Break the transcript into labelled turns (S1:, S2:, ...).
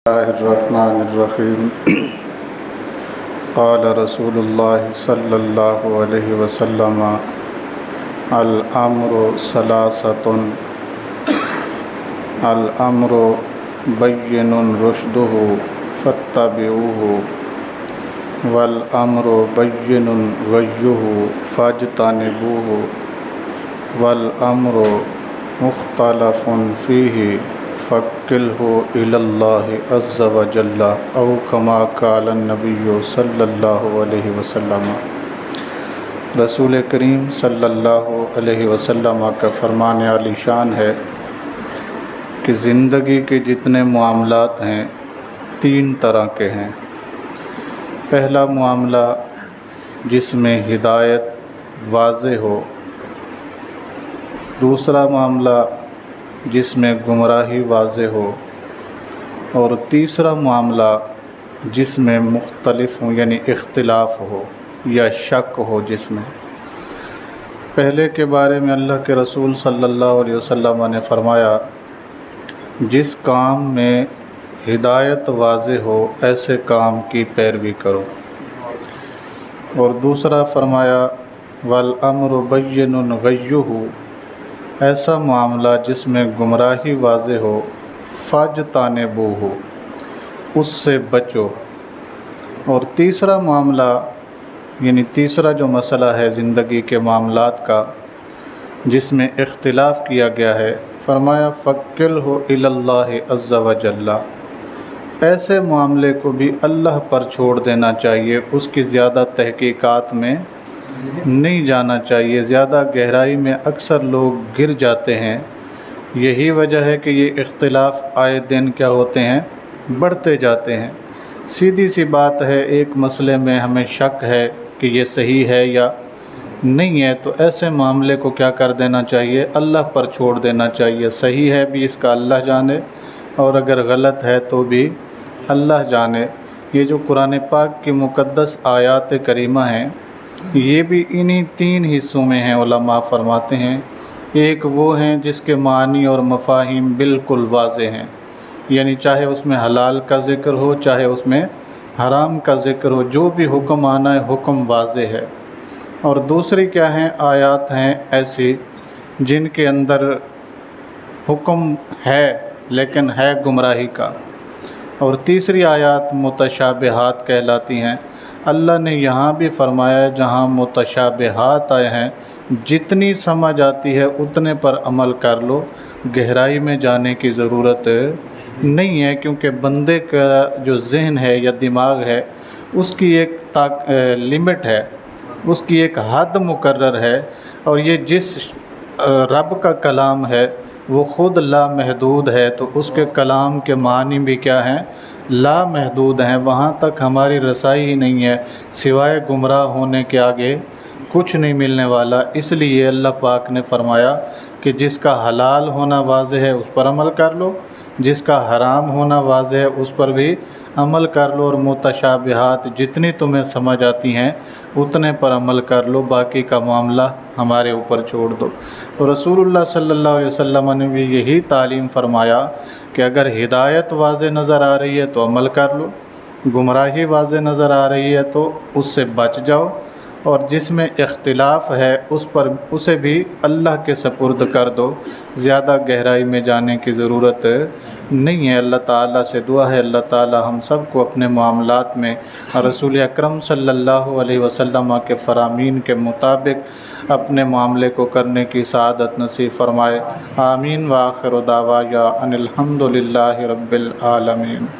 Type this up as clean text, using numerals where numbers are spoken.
S1: اللہ الرحمن الرحیم قال رسول اللہ صلی اللہ علیہ وسلم الامر ثلاثۃ الامر بین رشدہ فاتبعوہ والامر بین غیہ فاجتنبوہ والامر مختلف فیہ فَوَكِّلْهُ إِلَى اللَّهِ عَزَّ وَجَلَّ او کما قال النبی صلی اللہ علیہ وسلم۔ رسول کریم صلی اللہ علیہ وسلم کا فرمان عالی شان ہے کہ زندگی کے جتنے معاملات ہیں تین طرح کے ہیں۔ پہلا معاملہ جس میں ہدایت واضح ہو، دوسرا معاملہ جس میں گمراہی واضح ہو، اور تیسرا معاملہ جس میں مختلف ہوں یعنی اختلاف ہو یا شک ہو جس میں۔ پہلے کے بارے میں اللہ کے رسول صلی اللہ علیہ وسلم نے فرمایا جس کام میں ہدایت واضح ہو ایسے کام کی پیروی کرو، اور دوسرا فرمایا والامر بین غیہ، ایسا معاملہ جس میں گمراہی واضح ہو فاجتنبوہ، اس سے بچو، اور تیسرا معاملہ یعنی تیسرا جو مسئلہ ہے زندگی کے معاملات کا جس میں اختلاف کیا گیا ہے، فرمایا فَوَكِّلْهُ إِلَى اللَّهِ عَزَّ وَجَلَّ، ایسے معاملے کو بھی اللہ پر چھوڑ دینا چاہیے، اس کی زیادہ تحقیقات میں نہیں جانا چاہیے، زیادہ گہرائی میں اکثر لوگ گر جاتے ہیں۔ یہی وجہ ہے کہ یہ اختلاف آئے دن کیا ہوتے ہیں، بڑھتے جاتے ہیں۔ سیدھی سی بات ہے، ایک مسئلے میں ہمیں شک ہے کہ یہ صحیح ہے یا نہیں ہے، تو ایسے معاملے کو کیا کر دینا چاہیے، اللہ پر چھوڑ دینا چاہیے۔ صحیح ہے بھی اس کا اللہ جانے، اور اگر غلط ہے تو بھی اللہ جانے۔ یہ جو قرآن پاک کی مقدس آیات کریمہ ہیں یہ بھی انہی تین حصوں میں ہیں۔ علماء فرماتے ہیں ایک وہ ہیں جس کے معنی اور مفاہیم بالکل واضح ہیں، یعنی چاہے اس میں حلال کا ذکر ہو چاہے اس میں حرام کا ذکر ہو، جو بھی حکم آنا ہے حکم واضح ہے۔ اور دوسری کیا ہیں، آیات ہیں ایسی جن کے اندر حکم ہے لیکن ہے گمراہی کا، اور تیسری آیات متشابہات کہلاتی ہیں۔ اللہ نے یہاں بھی فرمایا جہاں متشابہات آئے ہیں جتنی سمجھ آتی ہے اتنے پر عمل کر لو، گہرائی میں جانے کی ضرورت نہیں ہے، کیونکہ بندے کا جو ذہن ہے یا دماغ ہے اس کی ایک لمٹ ہے، اس کی ایک حد مقرر ہے، اور یہ جس رب کا کلام ہے وہ خود لامحدود ہے، تو اس کے کلام کے معنی بھی کیا ہیں، لامحدود ہیں۔ وہاں تک ہماری رسائی ہی نہیں ہے، سوائے گمراہ ہونے کے آگے کچھ نہیں ملنے والا۔ اس لیے اللہ پاک نے فرمایا کہ جس کا حلال ہونا واضح ہے اس پر عمل کر لو، جس کا حرام ہونا واضح ہے اس پر بھی عمل کر لو، اور متشابہات جتنی تمہیں سمجھ آتی ہیں اتنے پر عمل کر لو، باقی کا معاملہ ہمارے اوپر چھوڑ دو۔ اور رسول اللہ صلی اللہ علیہ وسلم نے بھی یہی تعلیم فرمایا کہ اگر ہدایت واضح نظر آ رہی ہے تو عمل کر لو، گمراہی واضح نظر آ رہی ہے تو اس سے بچ جاؤ، اور جس میں اختلاف ہے اسے بھی اللہ کے سپرد کر دو، زیادہ گہرائی میں جانے کی ضرورت نہیں ہے۔ اللہ تعالیٰ سے دعا ہے اللہ تعالیٰ ہم سب کو اپنے معاملات میں رسول اکرم صلی اللہ علیہ وسلم کے فرامین کے مطابق اپنے معاملے کو کرنے کی سعادت نصیب فرمائے۔ آمین۔ وآخر دعوانا ان الحمد للہ رب العالمین۔